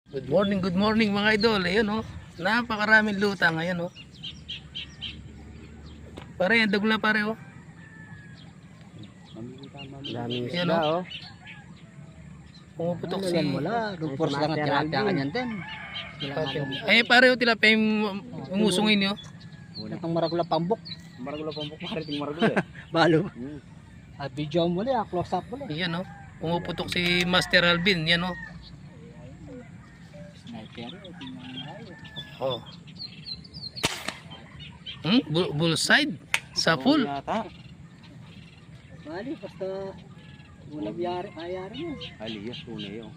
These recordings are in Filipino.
Good morning mga idol. Ayun oh. Napakaraming lutang ngayon oh. Pare, ang dagula pare oh. Daming Yan, isda oh. oh. Pumuputok si Wala, nagpurs lang at tilapia kanyan din. Ay pare oh, tilapia yung umusungin niyo. Itong maragula pambok. Maragula pambok, mariting maragula eh. Balo. At video mo li, close up mo li. Yan oh. Pumuputok si Master Alvin, yan oh. Sniper. Oh. Bullside sa full. Yata. Bali, basta wala biyari, ayari mo. Aliyas, tunay oh.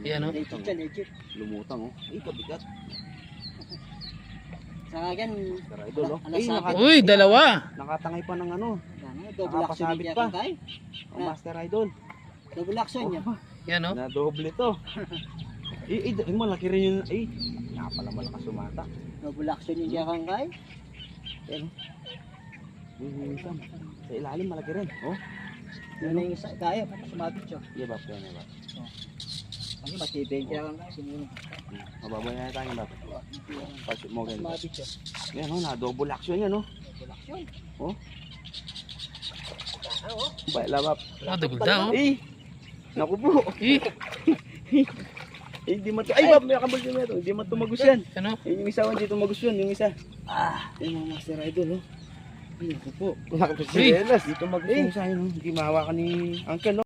Yan oh. Legit ka, legit. Lumutang oh. Ay, kabigat. Sa akin, Master Idol oh. Alas sabi. Uy, dalawa. Nakatangay pa ng ano. double action Nakakasabit niya pa. kay. Ang Master Idol. Double action niya. Yan oh. Na doble to. Malaki rin yun. Ay, nga pala malakas sumata. Double action niya kay. Yan oh. Minsan. Sa ilalim malaki rin. Oh. Yun na yung isa, kaya, patas sumabit siya. Iya ba? Yan ba? Ano, matibay kaya kay, sinunod. Mababay na tayo ba? Pasok mo ganyan. Sumabit siya. Yan oh, na double action yan oh. Double action. Oh. Baila bab. Oh, dagulda oh. Eh. Naku po. Eh, Hindi man to. Ay, bab, may kambal din ito. Hindi man tumagos yan. ano? Yung isa, hindi tumagos yun. Yung isa. Yung mga Master Idol, oh. Ay, naku po. Hey. Hindi tumagos yung isa yun, oh. Hindi mahawakan ni Uncle, oh.